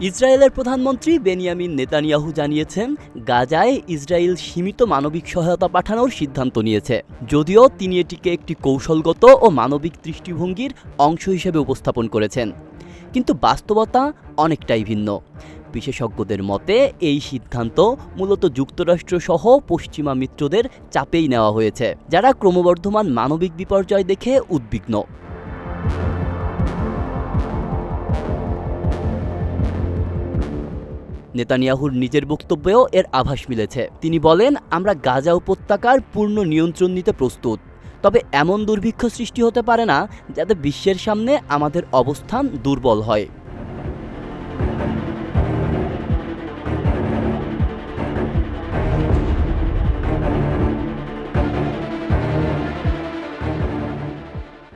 ইসরায়েলের প্রধানমন্ত্রী Benjamin Netanyahu জানিয়েছেন, গাজায় ইসরায়েল সীমিত মানবিক সহায়তা পাঠানোর সিদ্ধান্ত নিয়েছে, যদিও তিনি এটিকে একটি কৌশলগত ও মানবিক দৃষ্টিভঙ্গির অংশ হিসেবে উপস্থাপন করেছেন। কিন্তু বাস্তবতা অনেকটাই ভিন্ন। বিশেষজ্ঞদের মতে এই সিদ্ধান্ত মূলত যুক্তরাষ্ট্রসহ পশ্চিমা মিত্রদের চাপেই নেওয়া হয়েছে, যারা ক্রমবর্ধমান মানবিক বিপর্যয় দেখে উদ্বিগ্ন। নেতানিয়াহুর নিজের বক্তব্যেও এর আভাস মিলেছে। তিনি বলেন, আমরা গাজা উপত্যকার পূর্ণ নিয়ন্ত্রণ নিতে প্রস্তুত, তবে এমন দুর্ভিক্ষ সৃষ্টি হতে পারে না যাতে বিশ্বের সামনে আমাদের অবস্থান দুর্বল হয়।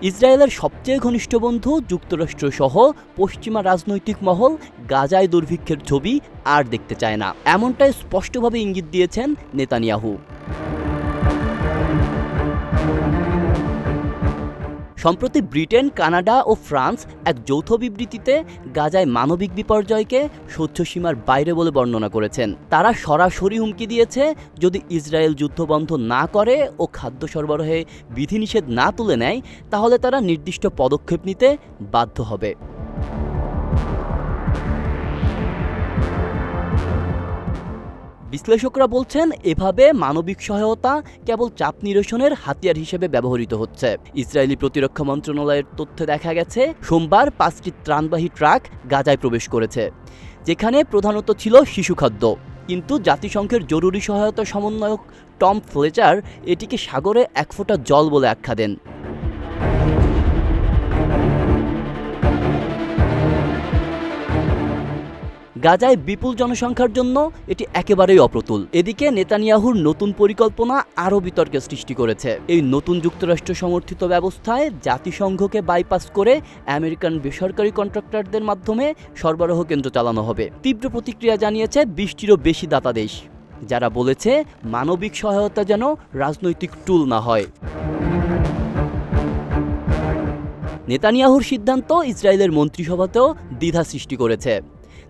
ইসরায়েলের সবচেয়ে ঘনিষ্ঠ বন্ধু যুক্তরাষ্ট্রসহ পশ্চিমা রাজনৈতিক মহল গাজায় দুর্ভিক্ষের ছবি আর দেখতে চায় না, এমনটাই স্পষ্টভাবে ইঙ্গিত দিয়েছেন নেতানিয়াহু। সম্প্রতি ব্রিটেন, কানাডা ও ফ্রান্স এক যৌথ বিবৃতিতে গাজায় মানবিক বিপর্যয়কে সহ্যসীমার বাইরে বলে বর্ণনা করেছেন। তারা সরাসরি হুমকি দিয়েছে, যদি ইসরায়েল যুদ্ধবন্ধ না করে ও খাদ্য সরবরাহে বিধিনিষেধ না তুলে নেয়, তাহলে তারা নির্দিষ্ট পদক্ষেপ নিতে বাধ্য হবে। বিশ্লেষকরা বলছেন, এভাবে মানবিক সহায়তা কেবল চাপ নিরসনের হাতিয়ার হিসেবে ব্যবহৃত হচ্ছে। ইসরায়েলি প্রতিরক্ষা মন্ত্রণালয়ের তথ্যে দেখা গেছে, সোমবার 5টি ত্রাণবাহী ট্রাক গাজায় প্রবেশ করেছে, যেখানে প্রধানত ছিল শিশুখাদ্য। কিন্তু জাতিসংঘের জরুরি সহায়তা সমন্বয়ক টম ফ্লেচার এটিকে সাগরে এক ফোঁটা জল বলে আখ্যা দেন। গাজায় বিপুল জনসংখ্যার জন্য এটি একেবারেই অপ্রতুল। এদিকে নেতানিয়াহুর নতুন পরিকল্পনা আরও বিতর্কের সৃষ্টি করেছে। এই নতুন যুক্তরাষ্ট্র সমর্থিত ব্যবস্থায় জাতিসংঘকে বাইপাস করে আমেরিকান বেসরকারি কন্ট্রাক্টরদের মাধ্যমে সরবরাহ কেন্দ্র চালানো হবে। তীব্র প্রতিক্রিয়া জানিয়েছে 20টিরও বেশি দাতা দেশ, যারা বলেছে মানবিক সহায়তা যেন রাজনৈতিক টুল না হয়। নেতানিয়াহুর সিদ্ধান্ত ইসরায়েলের মন্ত্রিসভাতেও দ্বিধা সৃষ্টি করেছে।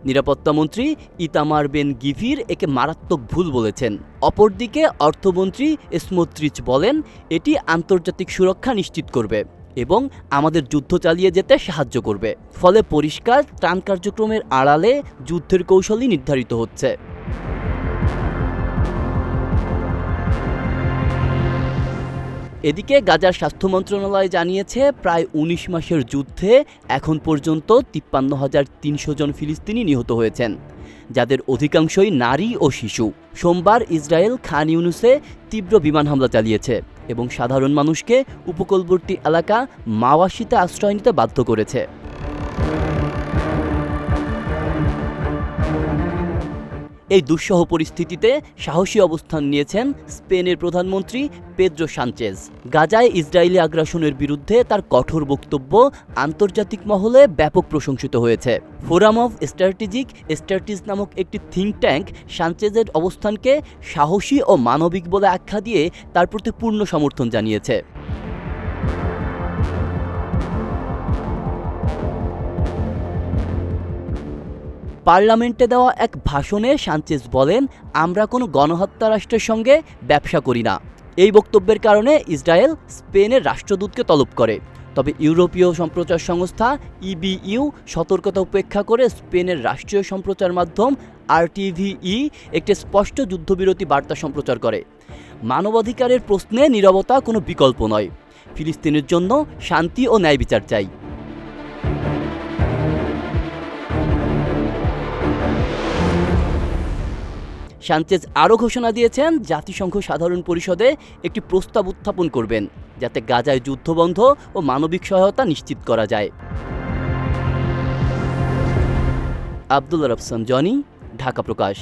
নিরাপত্তামন্ত্রী ইতামার বেন গিভির একে মারাত্মক ভুল বলেছেন। অপরদিকে অর্থমন্ত্রী স্মোত্রিচ বলেন, এটি আন্তর্জাতিক সুরক্ষা নিশ্চিত করবে এবং আমাদের যুদ্ধ চালিয়ে যেতে সাহায্য করবে। ফলে পরিষ্কার, ত্রাণ কার্যক্রমের আড়ালে যুদ্ধের কৌশলই নির্ধারিত হচ্ছে। এদিকে গাজার স্বাস্থ্য মন্ত্রণালয় জানিয়েছে, প্রায় 19 মাসের যুদ্ধে এখন পর্যন্ত 53,300 জন ফিলিস্তিনি নিহত হয়েছেন, যাদের অধিকাংশই নারী ও শিশু। সোমবার ইসরায়েল খান ইউনুসে তীব্র বিমান হামলা চালিয়েছে এবং সাধারণ মানুষকে উপকূলবর্তী এলাকা মাওয়াশিতে আশ্রয় নিতে বাধ্য করেছে। এই দুঃসহ পরিস্থিতিতে সাহসী অবস্থান নিয়েছেন স্পেনের প্রধানমন্ত্রী পেদ্রো সানচেজ। গাজায় ইসরায়েলি আগ্রাসনের বিরুদ্ধে তার কঠোর বক্তব্য আন্তর্জাতিক মহলে ব্যাপক প্রশংসিত হয়েছে। ফোরাম অফ স্ট্র্যাটেজিক স্টাডিজ নামক একটি থিঙ্ক ট্যাঙ্ক সানচেজের অবস্থানকে সাহসী ও মানবিক বলে আখ্যা দিয়ে তার প্রতি পূর্ণ সমর্থন জানিয়েছে। পার্লামেন্টে দেওয়া এক ভাষণে সানচেজ বলেন, আমরা কোনো গণহত্যা রাষ্ট্রের সঙ্গে ব্যবসা করি না। এই বক্তব্যের কারণে ইসরায়েল স্পেনের রাষ্ট্রদূতকে তলব করে। তবে ইউরোপীয় সম্প্রচার সংস্থা ইবিইউ সতর্কতা উপেক্ষা করে স্পেনের রাষ্ট্রীয় সম্প্রচার মাধ্যম আরটিভিই একটি স্পষ্ট যুদ্ধবিরতি বার্তা সম্প্রচার করে। মানবাধিকারের প্রশ্নে নীরবতা কোনো বিকল্প নয়। ফিলিস্তিনের জন্য শান্তি ও ন্যায় বিচার চাই। সানচেজ আরও ঘোষণা দিয়েছেন, জাতিসংঘ সাধারণ পরিষদে একটি প্রস্তাব উত্থাপন করবেন, যাতে গাজায় যুদ্ধবন্ধ ও মানবিক সহায়তা নিশ্চিত করা যায়। আব্দুল্লাহ রাফসান জনি, ঢাকা প্রকাশ।